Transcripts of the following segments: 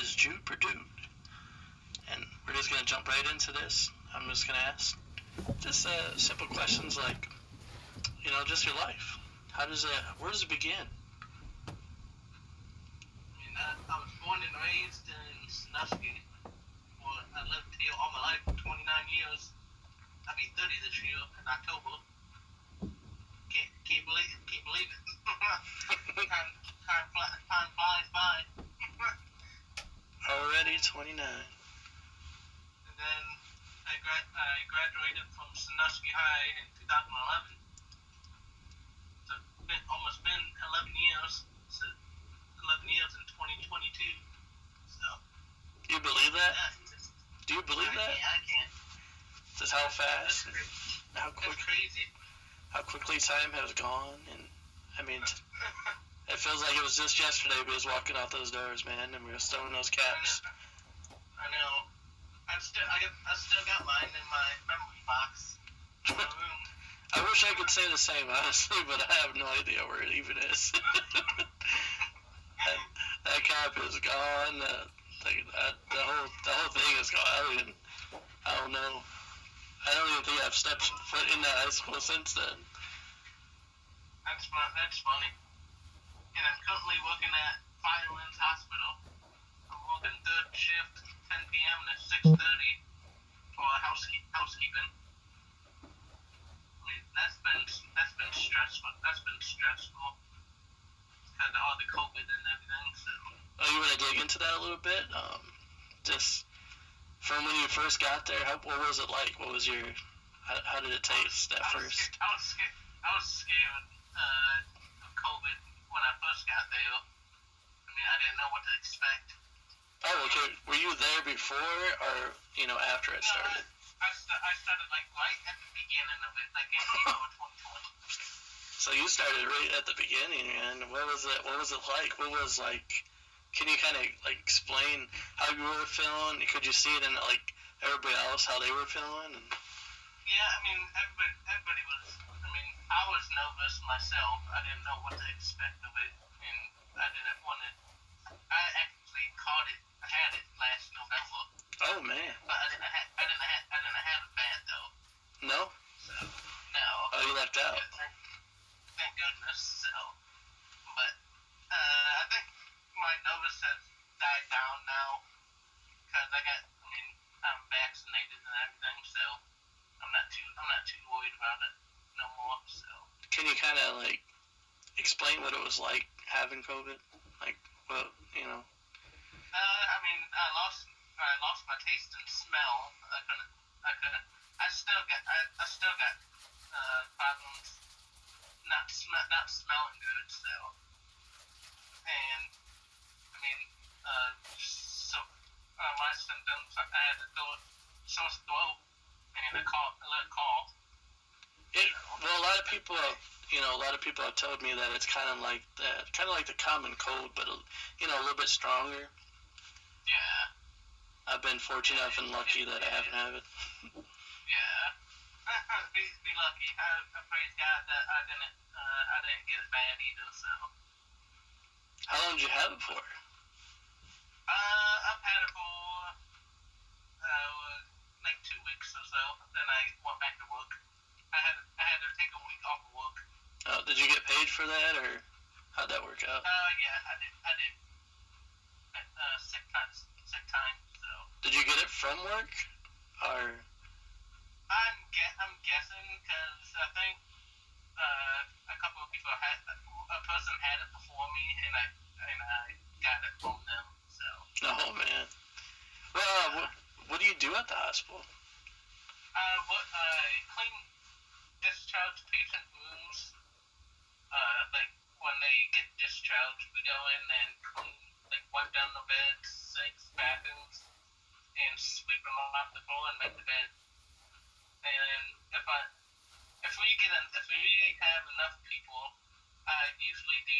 is Jude Perdue, and we're just gonna jump right into this. I'm just gonna ask just simple questions like, just your life. Where does it begin? I was born and raised in Sandusky. Well, I lived here all my life, 29 years. I'll be 30 this year in October. Can't believe it. time flies by. Already 29. And then I graduated from Sandusky High in 2011. So it's almost been 11 years. 11 years in 2022. So. Do you believe that? Do you believe that? I can't. Just how fast? How crazy. How quickly time has gone, and I mean, it feels like it was just yesterday we was walking out those doors, man, and we were still in those caps. I know. I still got mine in my memory box in my room. I wish I could say the same, honestly, but I have no idea where it even is. that cap is gone. The whole thing is gone. I don't know. I don't even think I've stepped foot in that high school since then. That's funny. And I'm currently working at Firelands Hospital. I'm working third shift, 10 p.m. to 6:30 for housekeeping. I mean, that's been stressful. Because of all the COVID and everything. So. Oh, you want to dig into that a little bit? Just from when you first got there, what was it like? What was how did it taste at first? I was scared of COVID when I first got there. I mean, I didn't know what to expect. Oh, okay. Were you there before or after it started? I started right at the beginning of it, like in April 2020. So you started right at the beginning, and what was it like? What was like? Can you kind of explain how you were feeling? Could you see it in everybody else how they were feeling? Yeah, I mean everybody was. I mean, I was nervous myself. I didn't know what to expect of it, and I didn't want to. I actually caught it. I had it last November. Oh man. But I didn't have it bad though. No. So no. Oh, you left out. Thank goodness. So, but I think my nervous has died down now because I'm vaccinated and everything, so I'm not too worried about it no more. So. Can you kind of explain what it was like having COVID? I mean, I lost my taste and smell. I still got problems not smelling good. So, and I mean, my symptoms, I had a sore throat and a little cough. Well, a lot of people have told me that it's kind of like the common cold, but a little bit stronger. Yeah. I've been fortunate enough and lucky that I haven't had it. Yeah. Be lucky. I praise God that I didn't get it bad either. So. How long did you have it for? I've had it for 2 weeks or so. Then I went back to work. I had to take a week off of work. Oh, did you get paid for that, or how'd that work out? Yeah, I did. Sick time. So. Did you get it from work, or? I'm guessing because I think a couple of people a person had it before me, and I got it from them. So. Oh man. Well, what do you do at the hospital? I clean discharged patient rooms. When they get discharged, we go in and clean, wipe down the beds, sinks, bathrooms, and sweep them off the floor and make the bed. And if we have enough people, I usually do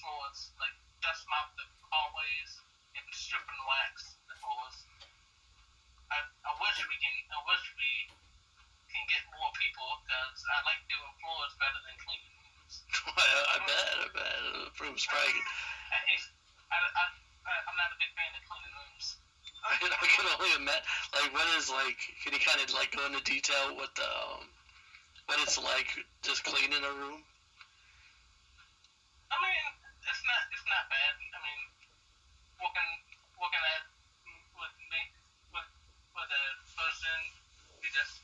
floors, dust mop the hallways and strip and wax the floors. I wish we can get more people because I like doing floors better than cleaning rooms. I bet. The room's probably. I'm not a big fan fan of cleaning rooms. I can only imagine. Like, what is like? Can you kind of like go into detail what the what it's like just cleaning a room? I mean, it's not bad. I mean, working at with me with a person, it just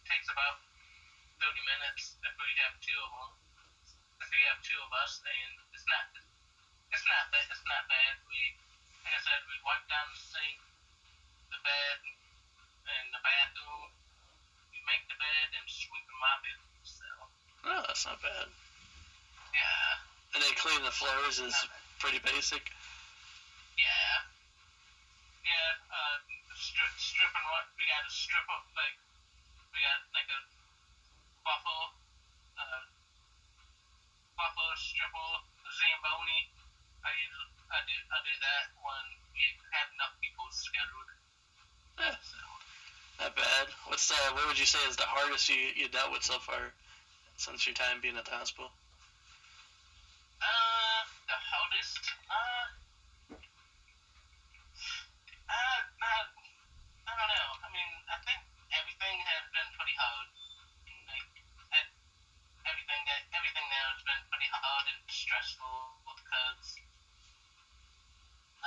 takes about 30 minutes if we have two of them. If we have two of us, and it's not bad. We, like I said, we wipe down the sink, the bed, and the bathroom. We make the bed and sweep and mop it. So. Oh, that's not bad. Yeah. And then cleaning the floors is pretty basic. Yeah. Yeah. Stripping what we got to strip up like we got like a buffalo stripper, Zamboni. I do that when we have enough people scheduled. Yeah, so. Not bad. What would you say is the hardest you dealt with so far since your time being at the hospital? The hardest. I don't know. I mean, I think everything has been pretty hard. Like, everything there has been pretty hard and stressful because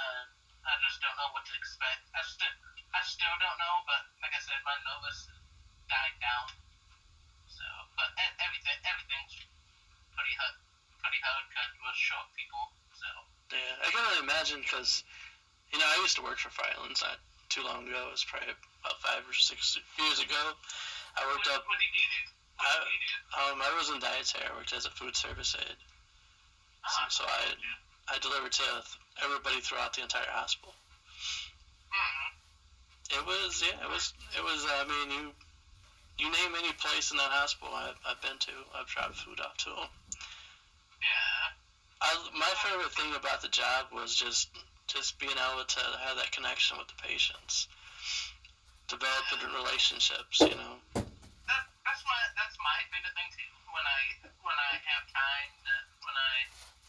I just don't know what to expect. I still don't know, but like I said, my nervous died down. So, but everything's pretty hard because we're short people. So. Yeah, I can only imagine because, I used to work for Firelands not too long ago. It was probably about 5 or 6 years ago. I worked up. What did you do? I was in dietary. I worked as a food service aide. So I delivered to everybody throughout the entire hospital. It was. I mean, you name any place in that hospital I've been to, I've dropped food off to them. Yeah. My favorite thing about the job was just being able to have that connection with the patients, developing relationships. That's my favorite thing too. When I have time, when I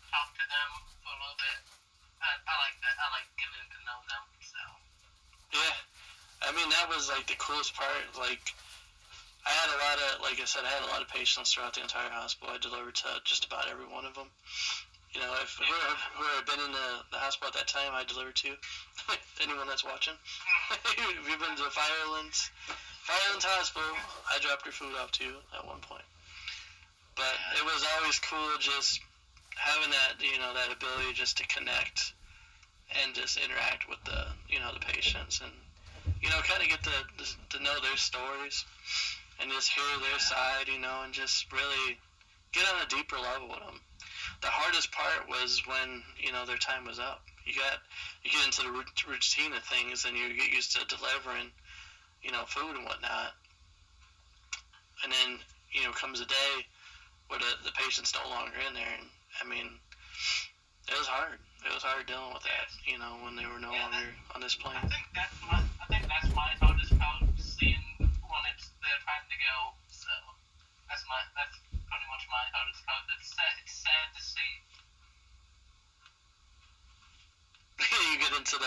talk to them for a little bit, I like that. I like getting to know them. So. Yeah, I mean that was like the coolest part. Like I had I had a lot of patients throughout the entire hospital. I delivered to just about every one of them. If who had been in the hospital at that time, I delivered to. Anyone that's watching. If you've been to the Firelands Hospital, I dropped your food off to you at one point. But it was always cool just having that, that ability just to connect and just interact with the patients and, kind of get to know their stories and just hear their side, and just really get on a deeper level with them. The hardest part was when, their time was up. You get into the routine of things and you get used to delivering, food and whatnot. And then, comes a day where the patient's no longer in there. And, I mean, it was hard. It was hard dealing with that, when they were no longer on this plane. I think that's my hardest part, seeing when they're trying to go. So that's pretty much my hardest part. It's sad to see. You get into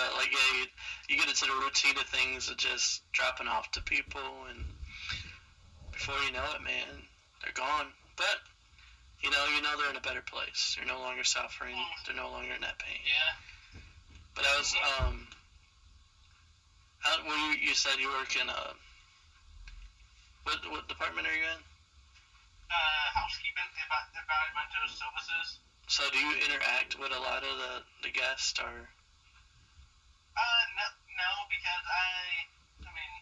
you get into the routine of things of just dropping off to people, and before you know it, man, they're gone. But you know they're in a better place. They're no longer suffering. They're no longer in that pain. Yeah. But I was you said you work in what department are you in? Housekeeping, environmental services. So do you interact with a lot of the guests, or? No, because I mean,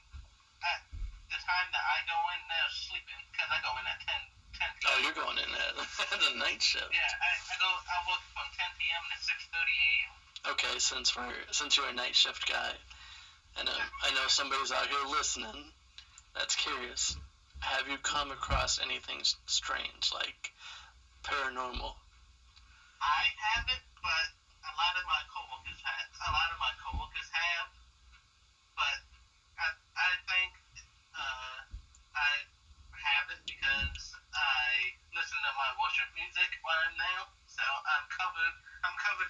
at the time that I go in, they're sleeping, because I go in at 10 p.m. Oh, you're going in at the night shift. Yeah, I work from 10 p.m. to 6:30 a.m. Okay, since you're a night shift guy, and I know somebody's out here listening that's curious, have you come across anything strange, like paranormal? I haven't, but a lot of my coworkers have. But I think I haven't because I listen to my worship music while I'm there, so I'm covered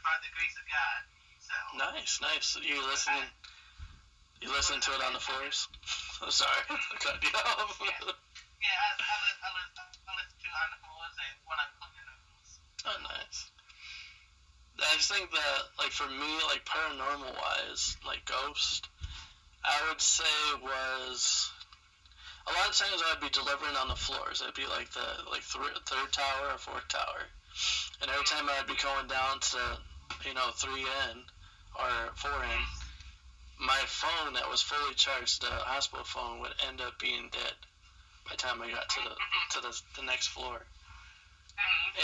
by the grace of God. So. Nice. You listening to it on the floors? I'm sorry, I cut you off. Yeah, I listen to it on the floors and when I'm cleaning the rooms. Oh, nice. I just think that, like, for me, like, paranormal-wise, like, ghost, I would say was... A lot of times I'd be delivering on the floors. It'd be like the third tower or fourth tower. And every time I'd be going down to, 3N or 4N, my phone that was fully charged, the hospital phone, would end up being dead by the time I got to the next floor.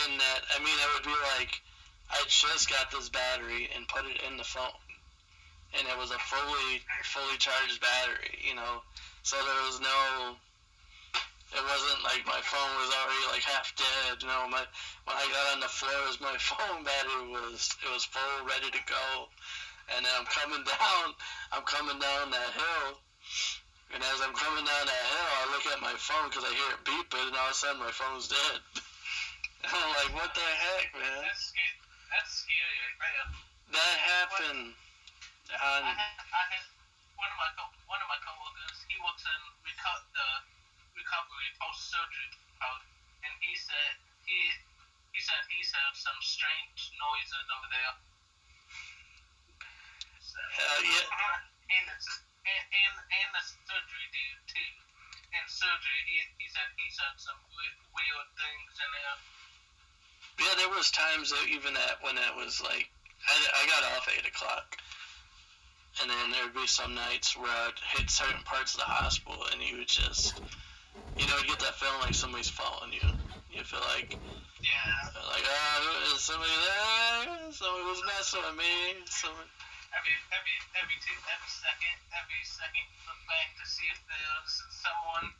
And that, I mean, it would be like I just got this battery and put it in the phone. And it was a fully charged battery, So there was it wasn't like my phone was already like half dead, when I got on the floors, my phone battery was full, ready to go. And then I'm coming down that hill, and as I'm coming down that hill, I look at my phone because I hear it beeping, and all of a sudden my phone's dead. And I'm like, what the heck, man? That's scary right there. That happened. I had one of my coworkers. He works in the recovery post surgery part, and he said he's heard some strange noises over there. So, yeah. and the surgery dude too. In surgery, he said he's heard some weird things in there. Yeah, there was times that even when it was like I got off 8 o'clock. And then there would be some nights where I'd hit certain parts of the hospital, and you would just, you get that feeling like somebody's following you. You feel like, like, is somebody there? Somebody was messing with me. Every second, look back to see if there's someone.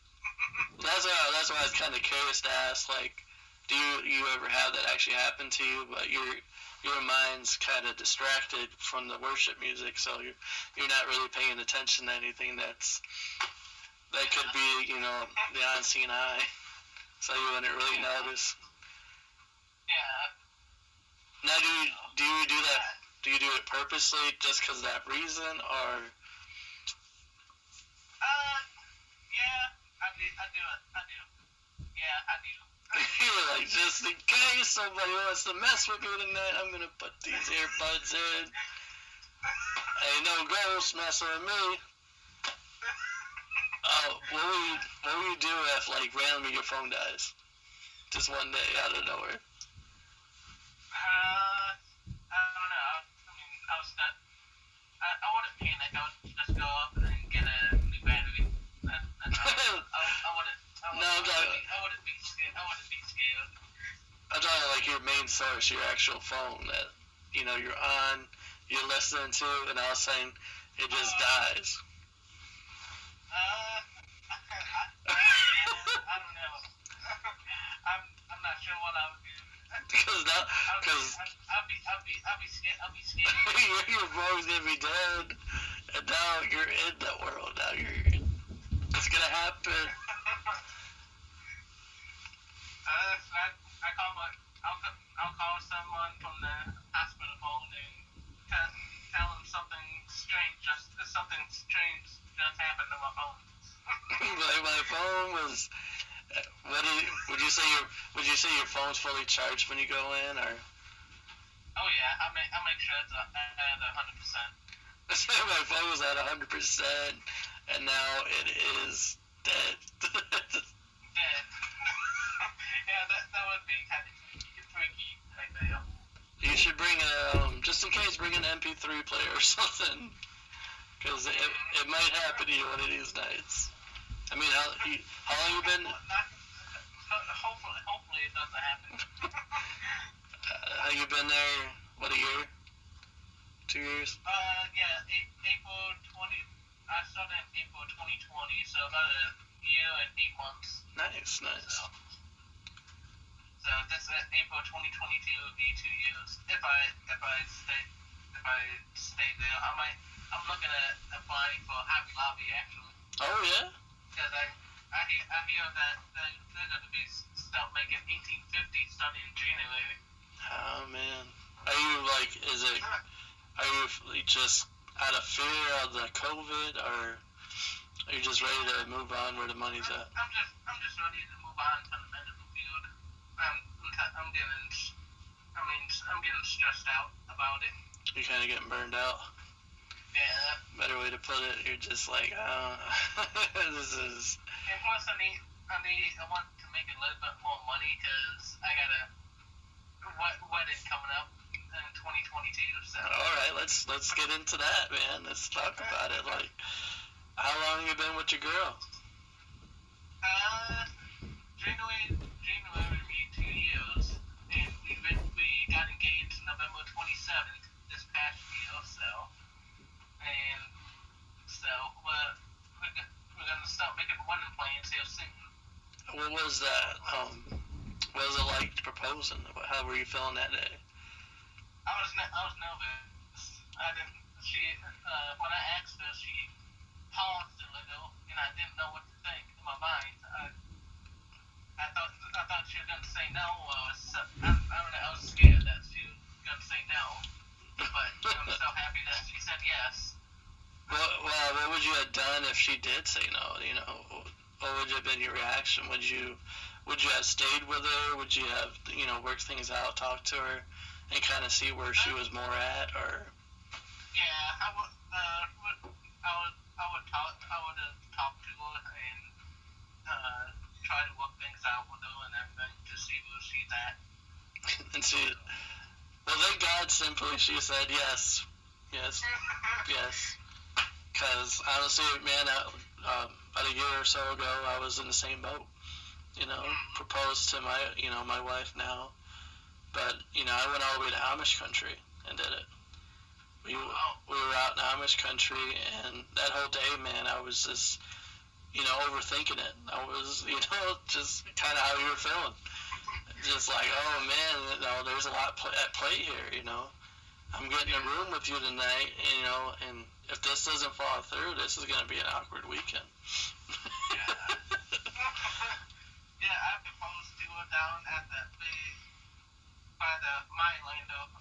That's why I was kind of curious to ask, like, do you ever have that actually happen to you? But your mind's kind of distracted from the worship music, so you're not really paying attention to anything that could be, the unseen eye. So you wouldn't really notice. Yeah. Now, do you do that? Do you do it purposely just because of that reason, or? Yeah, I do it. Yeah, I do. You're like, just in case somebody wants to mess with me tonight, I'm gonna put these earbuds in. Ain't no ghost messing with me. What will you do if, like, randomly your phone dies? Just one day out of nowhere. I don't know. I mean, I wouldn't panic. I would just go up and get a new battery. I wouldn't be scared. I'm talking like your main source, your actual phone that, you're on, you're listening to, and all of a sudden it just dies. I don't know. I'm not sure what I would do. I'll be scared. Your phone's gonna be dead, and now you're in that world. Now it's gonna happen. I'll call someone from the hospital phone and tell them something strange just happened to my phone. My phone was. Would you say your phone's fully charged when you go in, or? Oh yeah, I make sure it's at 100%. My phone was at 100%, and now it is dead. Dead. Yeah, that would be kind of freaky right there. You should bring just in case, bring an MP3 player or something, because it might happen to you one of these nights. I mean, how long you been? Hopefully it doesn't happen. Have you been there? What, a year? 2 years? Yeah, April 20. I started in April 2020, so about a year and 8 months. Nice. So this April 2022 would be 2 years if I stay there. I'm looking at applying for Hobby Lobby actually. Oh yeah. Because I hear that they're going to start making 1850 starting in January. Oh man, are Are you just out of fear of the COVID, or are you just ready to move on where the money's at? I'm just ready to move on to the medical field. I'm getting stressed out about it. You're kind of getting burned out. Yeah. Better way to put it. You're just like, this is. And plus, I want to make a little bit more money because I got a wedding coming up in 2022. So. All right, let's get into that, man. Let's talk about it. Like, how long have you been with your girl? January 2 years, and we got engaged November 27th this past year. So we're gonna start making wedding plans here soon. What was that? What was it like proposing? How were you feeling that day? I was nervous. When I asked her, she paused a little, and I didn't know what to think in my mind. I thought she was gonna say no. I don't know. I was scared that she was gonna say no, but I'm so happy that she said yes. What would you have done if she did say no? You know, what would have been your reaction? Would you have stayed with her? Would you have, worked things out, talked to her, and kind of see where she was more at, or? Yeah, I would have talked to her and try to work things out with her and everything to see where she's at. And well, thank God, simply she said yes. Because honestly, man, about a year or so ago, I was in the same boat. Proposed to my wife now, but I went all the way to Amish country and did it. We were out in Amish country, and that whole day, man, I was just overthinking it. I was just kind of how you were feeling, just like, oh man, there's a lot at play here. I'm getting a room with you tonight, and if this doesn't fall through, this is going to be an awkward weekend. Yeah, I proposed to her down at by the Mylando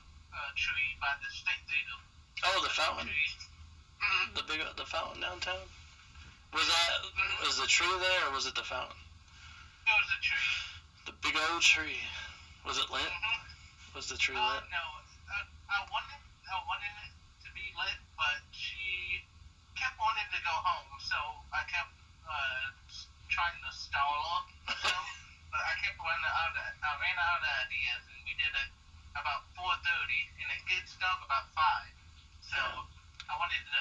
tree by the state theater. Oh, the fountain. The fountain downtown. Was the tree there, or was it the fountain? It was a tree. The big old tree. Was it lit? Mm-hmm. Was the tree lit? No. I wanted it to be lit, but she kept wanting to go home, so I kept trying to stall her. But I kept I ran out of ideas, and we did it about 4:30, and it gets dark about 5. So I wanted to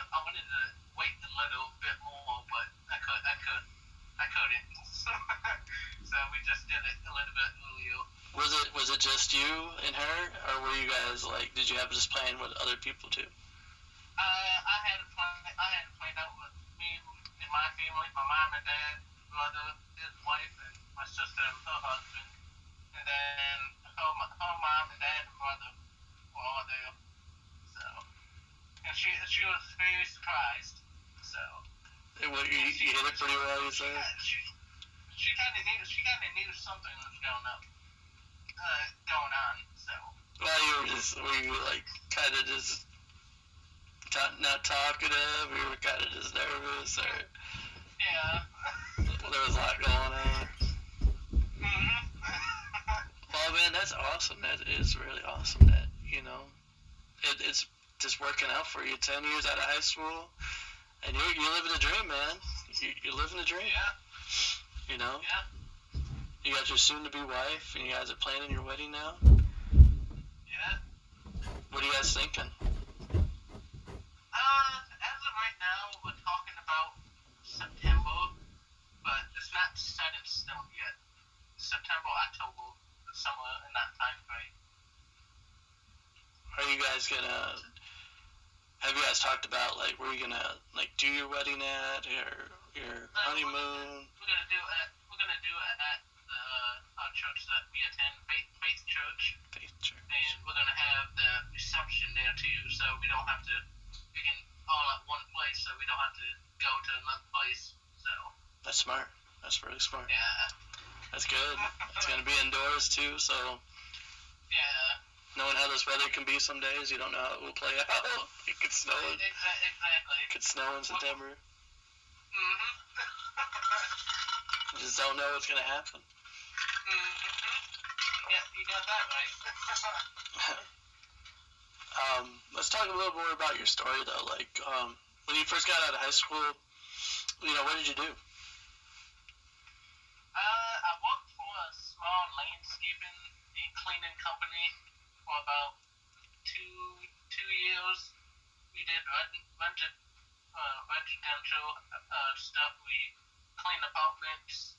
wait a little bit more, but I couldn't. So we just did it a little bit earlier. Was it just you and her, or were you guys did you have this plan with other people too? I had it planned out with me and my family, my mom and dad, brother, his wife, and my sister and her husband, and then her mom and dad and brother were all there. So, and she was very surprised. So. You hit it pretty well, you said? She kind of knew something was going on. So. Well, were you kind of just not talkative, or you were kind of just nervous, or? Yeah. There was a lot going on. Mm-hmm. Well, man, that's awesome. That is really awesome. That it's just working out for you. 10 years out of high school. And you're living the dream, man. You're living the dream. Yeah. Yeah. You got your soon-to-be wife, and you guys are planning your wedding now? Yeah. What are you guys thinking? As of right now, we're talking about September, but it's not set in stone yet. September, October, somewhere in that time frame. Are you guys gonna... Have you guys talked about where you're gonna do your wedding at, or your honeymoon? We're gonna do it at our church that we attend, Faith Church. Faith Church. And we're gonna have the reception there too, so we don't have to. We can all at one place, so we don't have to go to another place. So. That's smart. That's really smart. Yeah. That's good. It's gonna be indoors too, so. Yeah. Knowing how this weather can be some days, you don't know how it will play out. It could snow. Exactly. It could snow in September. Mm-hmm. You just don't know what's gonna happen. Mm-hmm. Yeah, you got that right. Let's talk a little more about your story, though. Like, when you first got out of high school, what did you do? I worked for a small landscaping and cleaning company for about two years. We did residential stuff. We cleaned apartments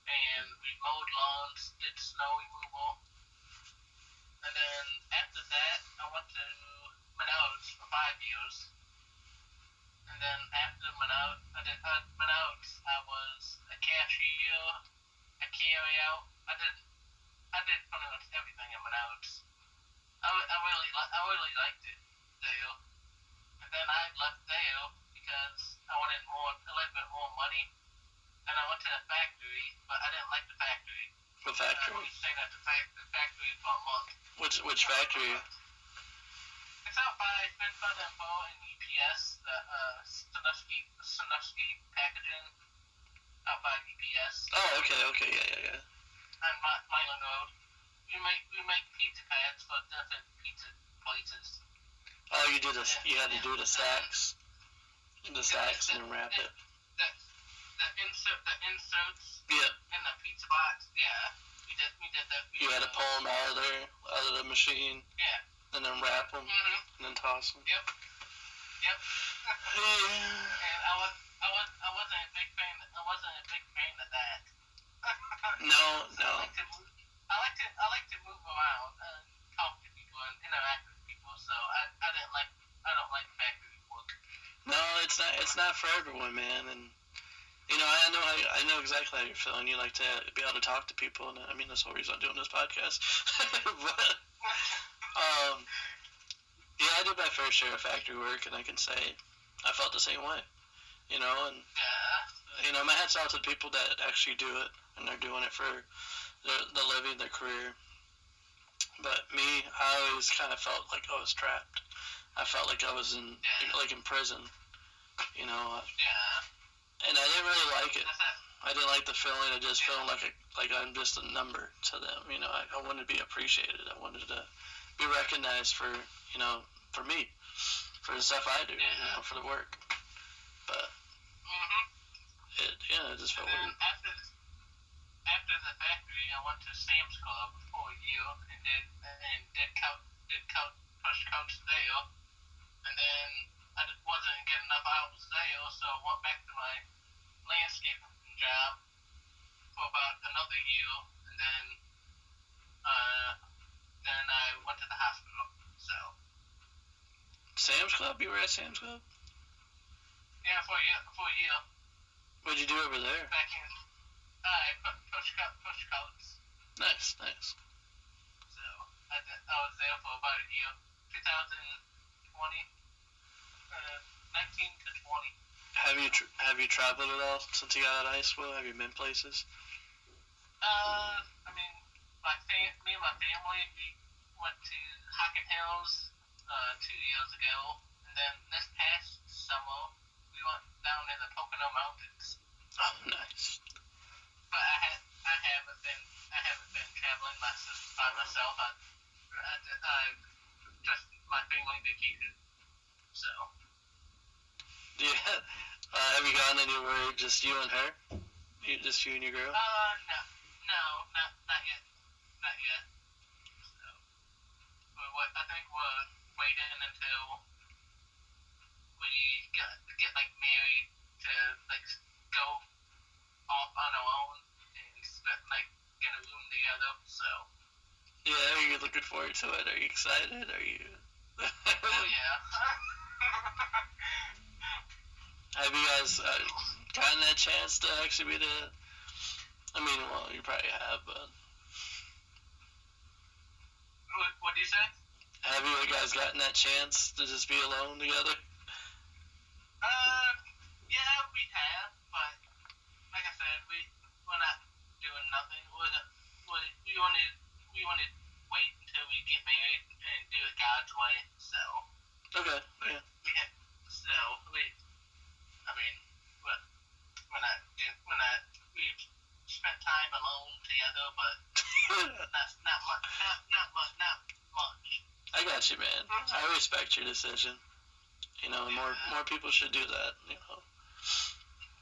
and we mowed lawns, did snow removal. And then after that, I went to Menards for 5 years. And then after Menards, I was a cashier, a carry out. I did pretty much everything at Menards. I really liked it there. And then I left there because I wanted a little bit more money. And I went to the factory, but I didn't like the factory. What factory? I stayed at the factory for a month. Which factory? It's out by Finfund and Bo and EPS, the Sandusky packaging out by EPS. Oh, okay, yeah. On Milan Road. We make pizza pads for different pizza places. Oh, you had to do the stacks, and then wrap it. The inserts. Yeah. In the pizza box. Yeah. We did that. You had to pull them out of the machine. Yeah. And then wrap them. Mm-hmm. And then toss them. Yep. And I wasn't a big fan. I wasn't a big fan of that. No. I like to move around and talk to people and interact with people. So I don't like factory work. No, it's not for everyone, man. And I know exactly how you're feeling. You like to be able to talk to people, and I mean that's the whole reason I'm doing this podcast. But yeah, I did my fair share of factory work, and I can say I felt the same way. And my hat's off to the people that actually do it, and they're doing it for the living, their career. But me, I always kind of felt like I was trapped. I felt like I was in prison, And I didn't really like it. I didn't like the feeling of just feeling like I'm just a number to them. I wanted to be appreciated. I wanted to be recognized for me, for the stuff I do, for the work. But it just felt weird. After the factory, I went to Sam's Club for a year and did push coach there, and then I wasn't getting enough hours there, so I went back to my landscaping job for about another year, and then I went to the hospital. So. Sam's Club? You were at Sam's Club? Yeah, for a year. What'd you do over there? Back in push coats. Nice. So I was there for about a year, 2020, 19 to 20. Have you traveled at all since you got out of high school? Have you been places? I mean, me and my family, we went to Hocking Hills 2 years ago, and then this past summer we went down in the Pocono Mountains. Oh, nice. But I haven't been traveling by myself. I just my family vacation. So. Yeah. Have you gone anywhere just you and her? Just you and your girl? No, not yet. So, I think we're waiting until we get married to go off on our own and get a room together. So. Yeah, are you looking forward to it? Are you excited? Are you? Oh yeah. Have you guys gotten that chance to actually be you probably have, but. What do you say? Have you guys gotten that chance to just be alone together? Yeah, we have, but like I said, we're not doing nothing. We want to wait until we get married you, man. I respect your decision. You know, more people should do that. You know,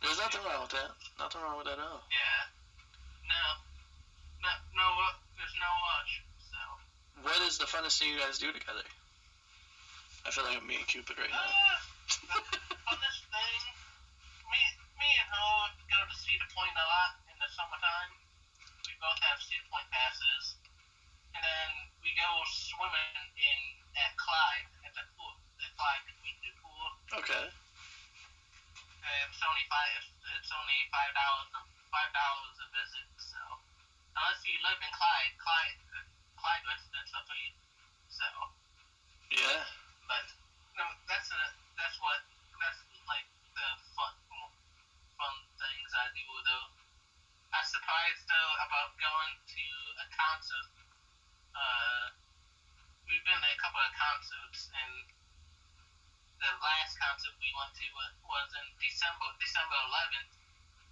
there's nothing wrong with that. Nothing wrong with that at all. Yeah. No. There's no rush. So. What is the funnest thing you guys do together? I feel like I'm being Cupid right now. The funnest thing. Me and her go to Cedar Point a lot in the summertime. We both have Cedar Point passes. And then we go swimming at Clyde, at the pool, the Clyde community pool. Okay. It's only $5 a visit. So unless you live in Clyde residents are free. So. Yeah. But no, that's like the fun things I do though. I'm surprised though about going to a concert. We've been to a couple of concerts, and the last concert we went to was in December 11th,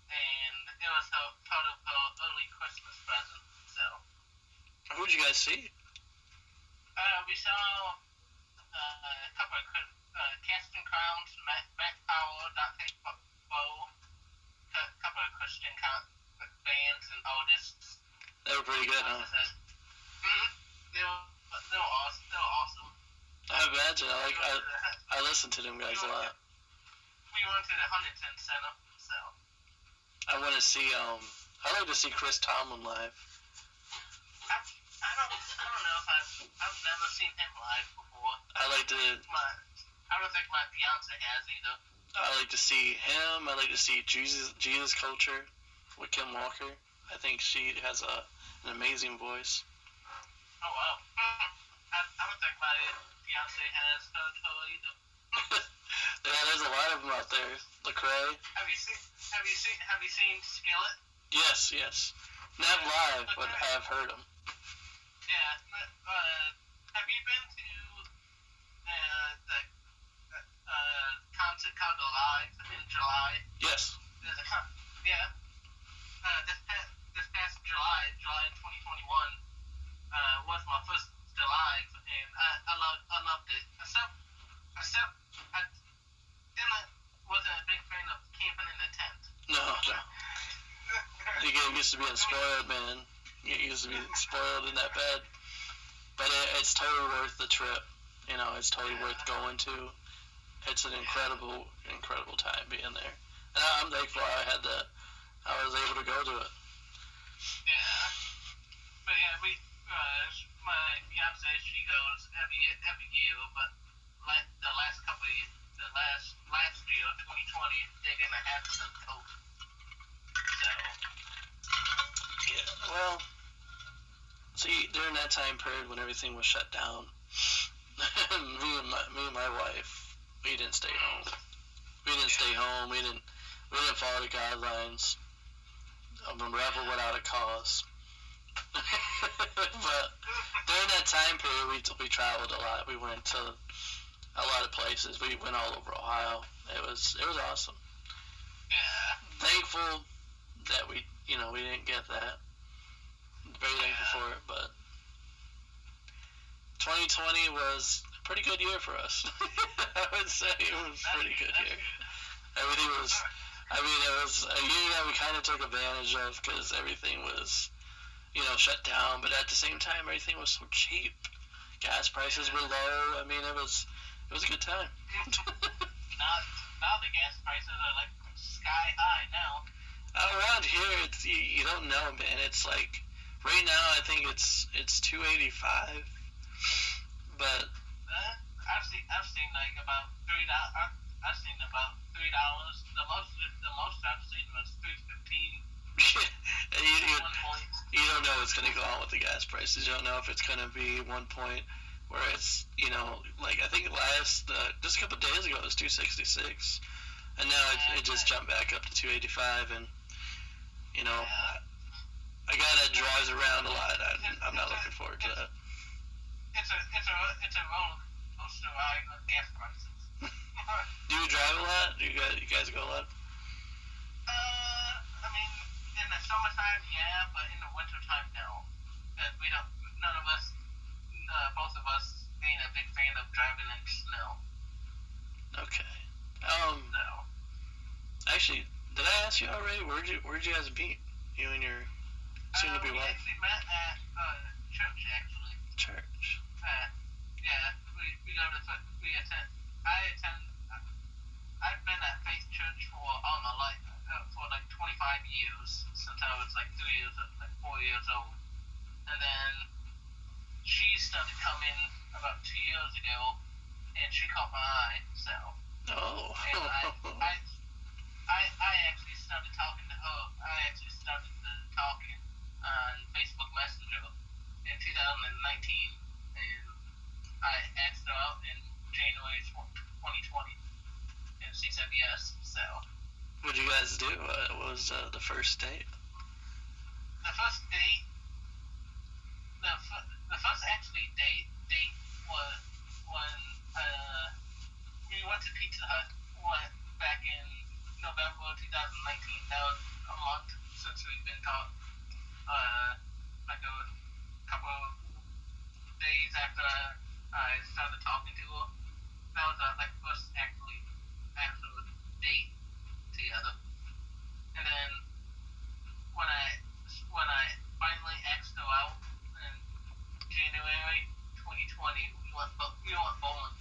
and it was part of her early Christmas present. So. Who'd you guys see? We saw a couple of Casting Crowns, Matt Powell, Dante Bow, a couple of Christian bands and artists. They were pretty good, huh? They were awesome. I imagine. I listen to them guys a lot. We went to the Huntington Center, so. I want to see. I'd like to see Chris Tomlin live. I don't know if I've never seen him live before. I don't think my fiance has either. I like to see him. I like to see Jesus Culture with Kim Walker. I think she has an amazing voice. Oh wow. I don't think my fiance has her either. Yeah, there's a lot of them out there. Lecrae. Have you seen Skillet? Yes. Not live, but I have heard them. Yeah. Have you been to the concert called Alive in July? Yes. There's yeah. This past July 2021, was my first Alive, and I loved it. Except I wasn't a big fan of camping in the tent. No. You get used to being spoiled, man. You get used to being spoiled in that bed. But it's totally worth the trip. You know, it's totally worth going to. It's an incredible time being there. And I'm thankful I was able to go to it. Yeah. But yeah, my fiance, she goes every year, but the last couple of years, last year, 2020, they didn't have some COVID. So. Yeah, well, see, during that time period when everything was shut down, me and my wife, we didn't stay home. We didn't follow the guidelines of a rebel without a cause. But during that time period, we traveled a lot. We went to a lot of places. We went all over Ohio. It was awesome. Yeah. Thankful that we didn't get that. Very thankful for it, but 2020 was a pretty good year for us. I would say it was a pretty good year. Everything was, it was a year that we kind of took advantage of because everything was, shut down, but at the same time, everything was so cheap. Gas prices were low. It was a good time. Now the gas prices are like sky high now. Around here, you don't know, man. It's like right now, I think it's $2.85, but I've seen like about $3. I've seen about $3. The most I've seen was $3.15. You don't know what's going to go on with the gas prices. You don't know if it's going to be one point where it's like I think just a couple of days ago it was $2.66, and now it just jumped back up to $2.85, and a guy that drives around a lot, I'm not looking forward to that. It's a roller coaster ride with gas prices. Do you drive a lot? Do you guys go a lot? In the summertime, yeah, but in the wintertime, no. We don't. None of us, both of us, ain't a big fan of driving in snow. Okay. So. Actually, did I ask you already? Where'd you guys meet? You and your soon-to-be We wife? actually met at church, actually. Church. Yeah, we go to, I've been at Faith Church for all my life, for like 25 years, since I was like 4 years old. And then she started coming about 2 years ago, and she caught my eye, so. Oh. And I actually started talking to her. I actually started talking on Facebook Messenger in 2019, and I asked her out in January 2020, and she said yes. So. What did you guys do? What was the first date? The first date, the first actually date was when we went to Pizza Hut back in November 2019. That was a month since we've been taught. Like a couple of days after I started talking to her, that was our like first actual date together. And then when I finally asked her out in January 2020, we went bowling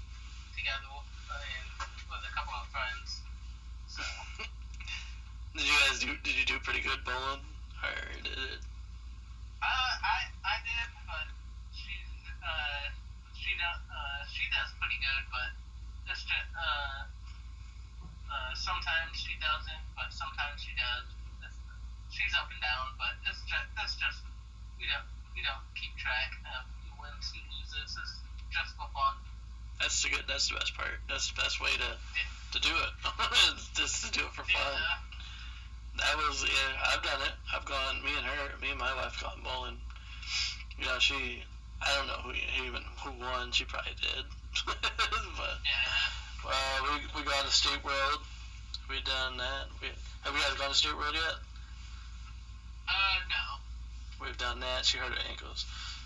together and with a couple of friends. So. Did you do pretty good bowling, or did it? I did, but she does pretty good, but it's just sometimes she doesn't, but sometimes she does. She's up and down, but it's just we don't keep track of who wins, who loses. It's just for fun. That's the best part. That's the best way to do it. Just to do it for fun. Yeah. I've done it. I've gone. Me and my wife gone bowling. You know, I don't know who won. She probably did. But we got to State World. We done that. Have you guys gone to State World yet? No. We've done that. She hurt her ankles.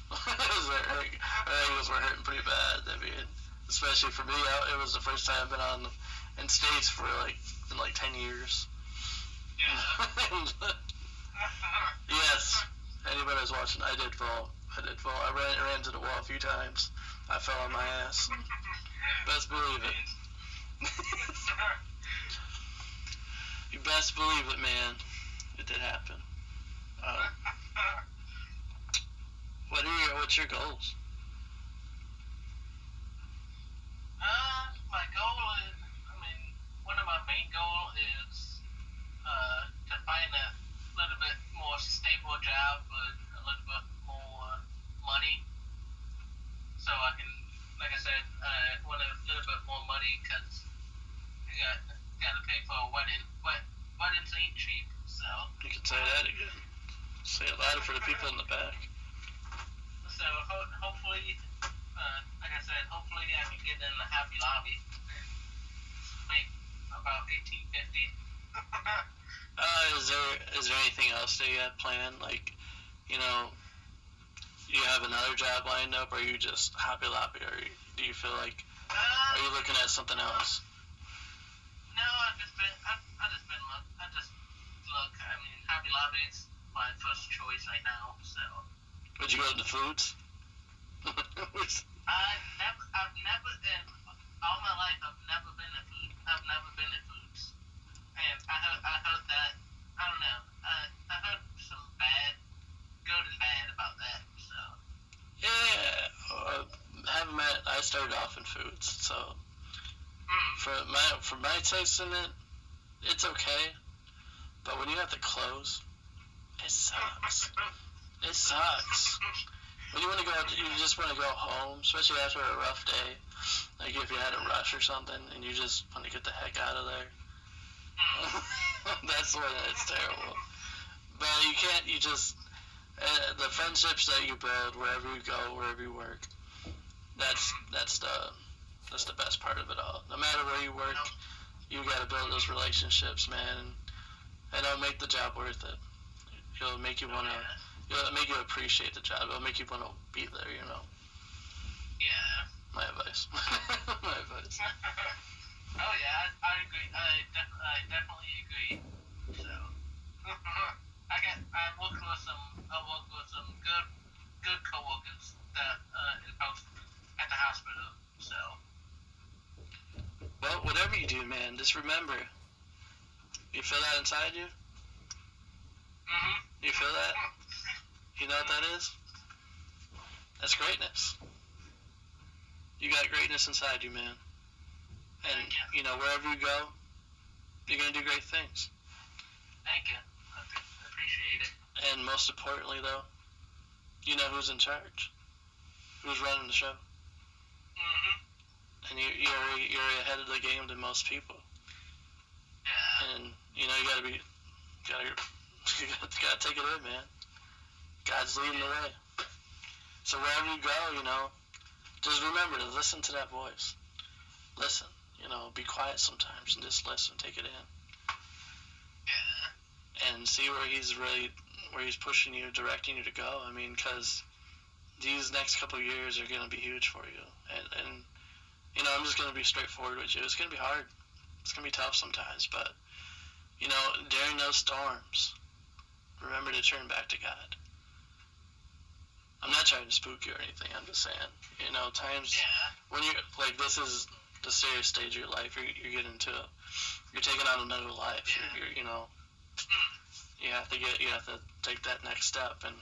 Her ankles were hurting pretty bad. I mean, especially for me, it was the first time I've been in States for in 10 years. Yeah. Yes. Anybody who's watching, I did fall. I ran into the wall a few times. I fell on my ass. Best believe it. You best believe it, man. It did happen. What's your goals? My goal is, one of my main goals is to find a little bit more stable job with a little bit more money. So I can, like I said, I want a little bit more money because I got to pay for a wedding. But weddings ain't cheap, so. You can say that again. Say it louder for the people in the back. So hopefully, like I said, hopefully I can get in the Happy Lobby and make about $18.50. Is there anything else that you have planned? Like, you have another job lined up, or are you just Happy Lobby, or do you feel like, are you looking at something else? No, I just look. Happy Lobby is my first choice right now. So. Would you go to Foods? I've never in all my life. I've never been to Foods. And I heard that. I don't know. I heard some good and bad about that. So. Yeah, I started off in Foods, so for my taste in it, it's okay. But when you have to close, it sucks. It sucks. When you just want to go home, especially after a rough day. Like if you had a rush or something, and you just want to get the heck out of there. That's when it's terrible. But the friendships that you build wherever you go, wherever you work, that's the best part of it all. No matter where you work, you gotta build those relationships, man, and it'll make the job worth it. It'll make you appreciate the job. It'll make you want to be there, Yeah. My advice. My advice. Oh yeah, I agree. I definitely agree. So I worked with some good coworkers that at the hospital. So Well, whatever you do, man, just remember. You feel that inside you? You feel that? You know what that is? That's greatness. You got greatness inside you, man. And, you know, wherever you go, you're going to do great things. Thank you. I appreciate it. And most importantly, though, you know who's in charge. Who's running the show. And you're ahead of the game than most people. Yeah. And, you know, you gotta take it in, man. God's leading the way. So wherever you go, you know, just remember to listen to that voice. Listen, you know, be quiet sometimes and just listen, take it in. Yeah. And see where he's pushing you, directing you to go. I mean, because these next couple of years are going to be huge for you. And, you know, I'm just going to be straightforward with you. It's going to be hard. It's going to be tough sometimes. But, you know, during those storms, remember to turn back to God. I'm not trying to spook you or anything. I'm just saying, you know, times when you're, like, this is the serious stage of your life. You're getting to, you're taking on another life. You're you know, you have to take that next step. And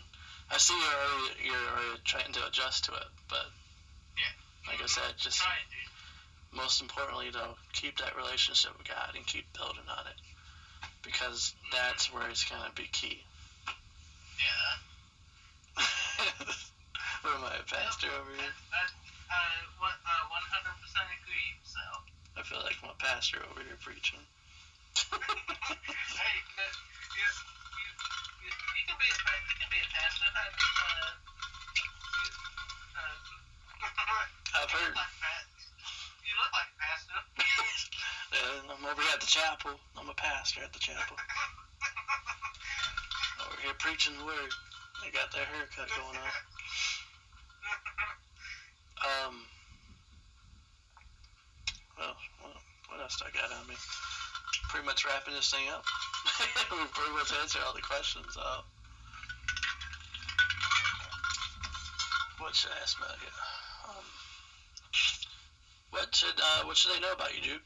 I see you're already trying to adjust to it. But, like I said, just most importantly, though, keep that relationship with God and keep building on it. Because that's where it's going to be key. Yeah. What am I, a pastor over here? I 100% agree, so. I feel like I'm a pastor over here preaching. Hey, you can be a pastor. I've heard. You look like a pastor. I'm over here at the chapel. I'm a pastor at the chapel. Over here preaching the word. I got that haircut going on. Well, what else do I got on me? Pretty much wrapping this thing up. We pretty much answered all the questions. What should I ask about here? What should they know about you, Jude?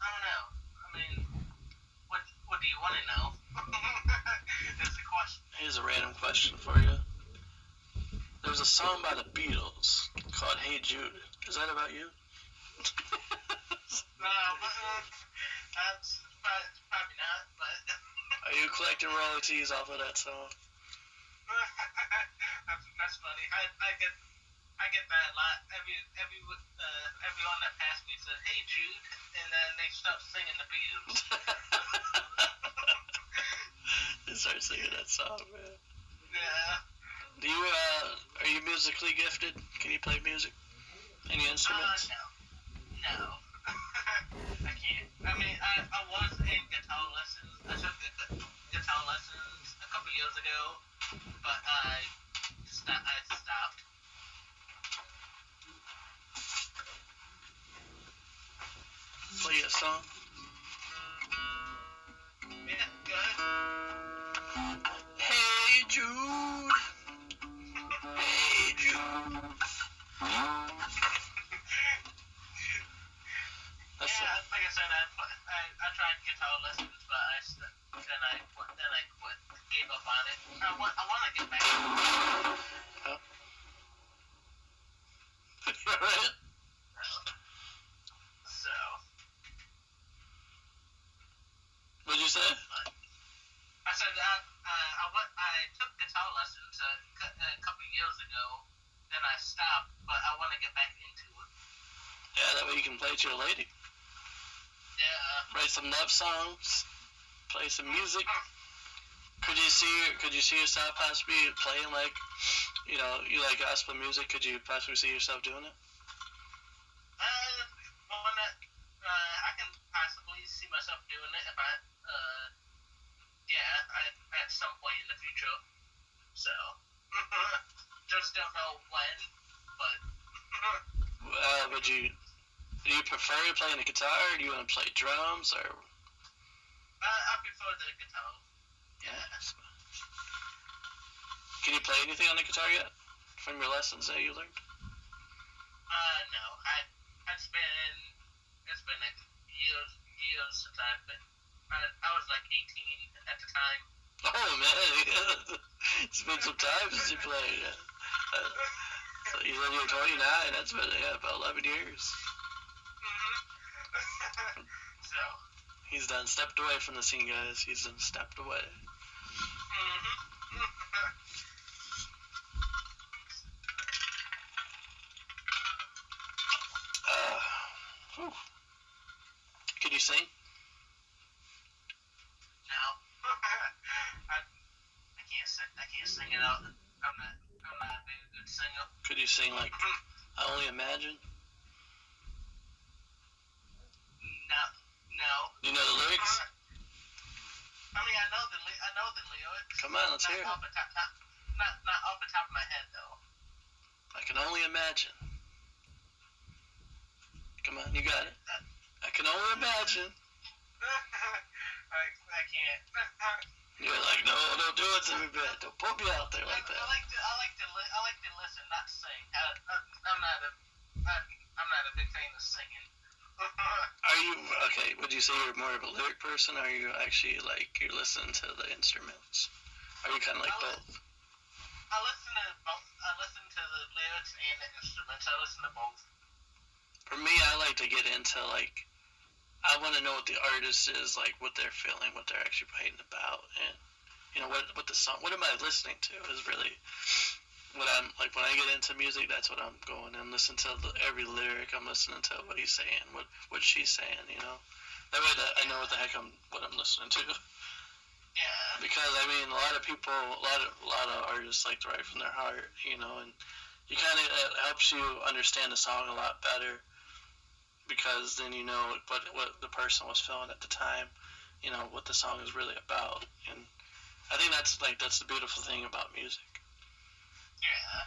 I don't know. I mean, what do you want to know? That's the question. Here's a random question for you. There's a song by the Beatles called Hey Jude. Is that about you? No, that's probably not, but... Are you collecting royalties off of that song? That's funny. I get that a lot. Everyone that passed me says, "Hey Jude," and then they stop singing the Beatles. They start singing that song, man. Yeah. Do you are you musically gifted? Can you play music? Any instruments? No. I can't. I mean, I was in guitar lessons. I took guitar lessons a couple years ago, but I stopped. Play a song. Yeah, go ahead. Hey Jude. Hey Jude. Like I said, I tried guitar lessons, but then I quit, gave up on it. I want to get back. Oh. You alright? So. What'd you say? I said I took guitar lessons a couple years ago. Then I stopped, but I want to get back into it. Yeah, that way you can play to your lady. Yeah. Write some love songs. Play some music. Could you see yourself possibly playing, like, you know, you like gospel music? Could you possibly see yourself doing it? I can possibly see myself doing it Yeah, at some point in the future. So, just don't know when, but. Do you prefer playing the guitar, or do you want to play drums, or? I prefer the guitar. Yeah. Can you play anything on the guitar yet? From your lessons that you learned? No. It's been like years since I've been. I was like 18 at the time. Oh man, it's been some time since you played. So you said you were 29. That's been about 11 years. So. He's done stepped away from the scene, guys. He's done stepped away. Can you sing? No. I can't sing it out. I'm not a very good singer. Could you sing like I Only Imagine? No. You know the lyrics? I mean, I know the lyrics. Come on, let's hear it. Not off the top of my head, though. I can only imagine. Come on, you got it. I can only imagine. I can't. You're like, no, don't do it to me, man. Don't put me out there like that. I like to listen, not sing. I'm not a big fan of singing. Are you okay? Would you say you're more of a lyric person, or are you actually like you're listening to the instruments? Are you kind of like both? I listen to both. I listen to the lyrics and the instruments. I listen to both. For me, I like to get into like I want to know what the artist is like, what they're feeling, what they're actually writing about, and you know what the song. What am I listening to is really what I'm like when I get into music. That's what I'm going and listen to every lyric. I'm listening to what he's saying, what she's saying. You know, that way that I know what the heck what I'm listening to. Yeah. Because I mean, a lot of people, a lot of artists like to write from their heart. You know, and you kind of it helps you understand the song a lot better. Because then you know what the person was feeling at the time, you know what the song is really about, and I think that's the beautiful thing about music. Yeah.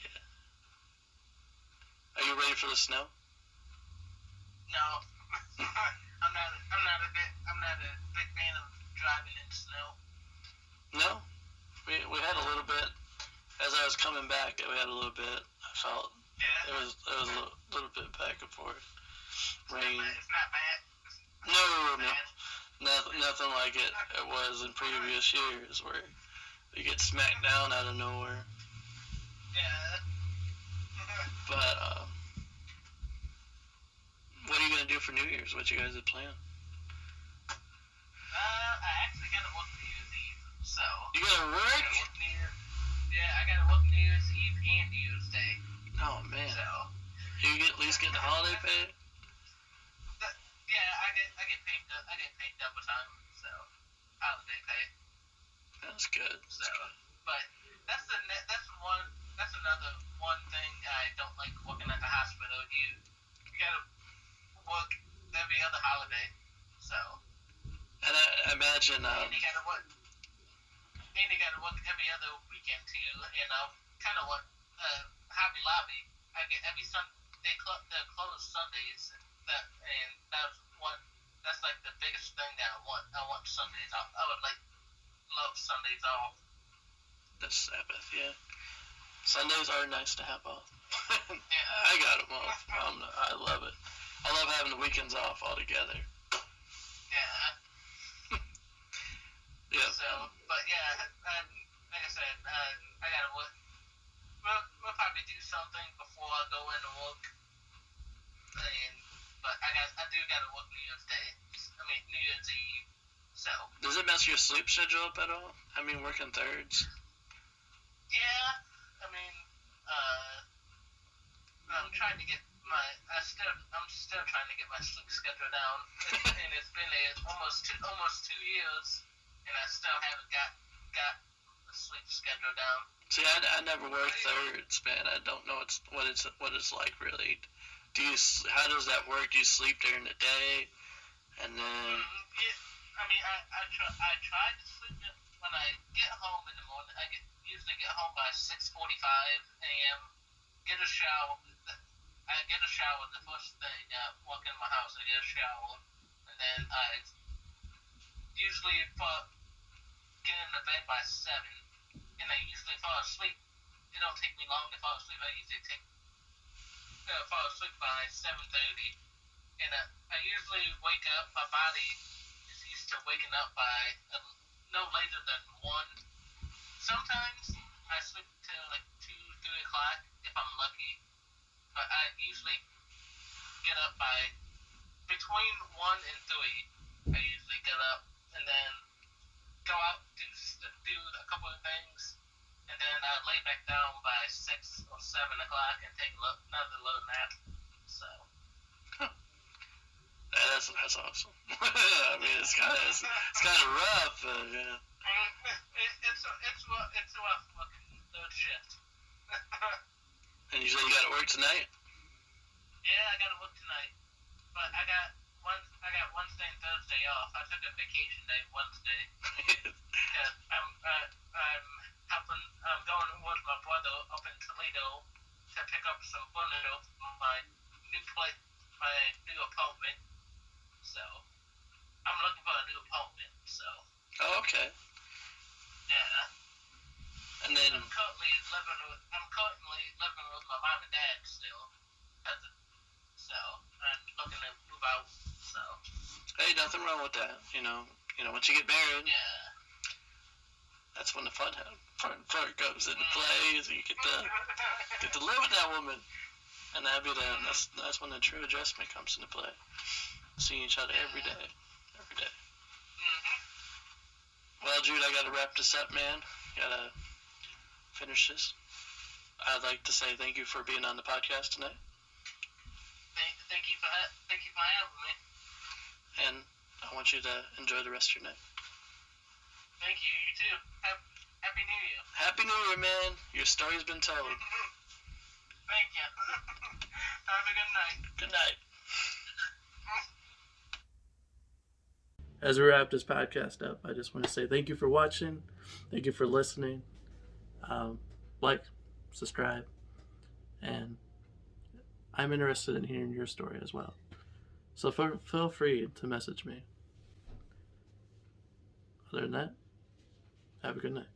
Yeah. Are you ready for the snow? No. I'm not a big fan of driving in snow. No. We had a little bit as I was coming back. We had a little bit. I felt. Yeah. It was a little bit back and forth. Rain. It's not bad. No. Nothing like it was in previous years where you get smacked down out of nowhere. Yeah. But what are you gonna do for New Year's? What you guys have planned? I actually gotta work New Year's Eve, so. You gotta work? I gotta work New Year's Eve and New Year's Day. Oh man. So. You at least get the holiday pay? Yeah, I get paid double time, so holiday pay. That's good. So, but that's another one thing I don't like working at the hospital. You gotta work every other holiday, so. And I imagine. And you gotta work every other weekend too. And kind of what Hobby Lobby. I get every Sunday. They're closed Sundays. That's like the biggest thing that I want. I want Sundays off. I would love Sundays off. The Sabbath, yeah. Sundays are nice to have off. Yeah. I got them off. I love it. I love having the weekends off altogether. Yeah. Yeah. So, but yeah, like I said, I gotta work. We'll probably do something before I go into work. But I do gotta work New Year's Eve. So. Does it mess your sleep schedule up at all? I mean, working thirds. Yeah, I mean, I'm still trying to get my sleep schedule down, and it's been almost 2 years, and I still haven't got the sleep schedule down. See, I never worked thirds, man. I don't know what it's like really. How does that work? Do you sleep during the day? And then... Yeah, I mean, I try to sleep when I get home in the morning. Usually get home by 6:45 a.m. Get a shower. I get a shower the first thing. Walk in my house. I get a shower, and then I usually get in the bed by 7, and I usually fall asleep. It don't take me long to fall asleep. I usually fall asleep by 7:30, and I usually wake up. My body is used to waking up by no later than 1. Sometimes I sleep till like 2, 3 o'clock if I'm lucky, but I usually get up by between 1 and 3. I usually get up and then go out, do a couple of things, and then I lay back down by 6 or 7 o'clock and take another little nap. So. That's awesome. I mean, it's kind of rough, but yeah. It's a rough looking third shift. And you said you got to work tonight? Yeah, I got to work tonight, but I got Wednesday and Thursday off. I took a vacation day Wednesday because I'm going with my brother up in Toledo to pick up some furniture for my new apartment. So I'm looking for a new apartment. So. Oh, okay. Yeah. And then I'm currently living with my mom and dad still. So I'm looking to move out. So. Hey, nothing wrong with that. You know, once you get married, yeah, that's when the fun part comes into play. So you get to live with that woman, and that's when the true adjustment comes into play. Seeing each other every day. Mm-hmm. Well, Jude, I gotta wrap this up, man. Gotta finish this. I'd like to say thank you for being on the podcast tonight. Thank you for having me. And I want you to enjoy the rest of your night. Thank you. You too. Happy New Year. Happy New Year, man. Your story's been told. Thank you. Have a good night. Good night. As we wrap this podcast up, I just want to say thank you for watching. Thank you for listening. Like, subscribe, and I'm interested in hearing your story as well. So feel free to message me. Other than that, have a good night.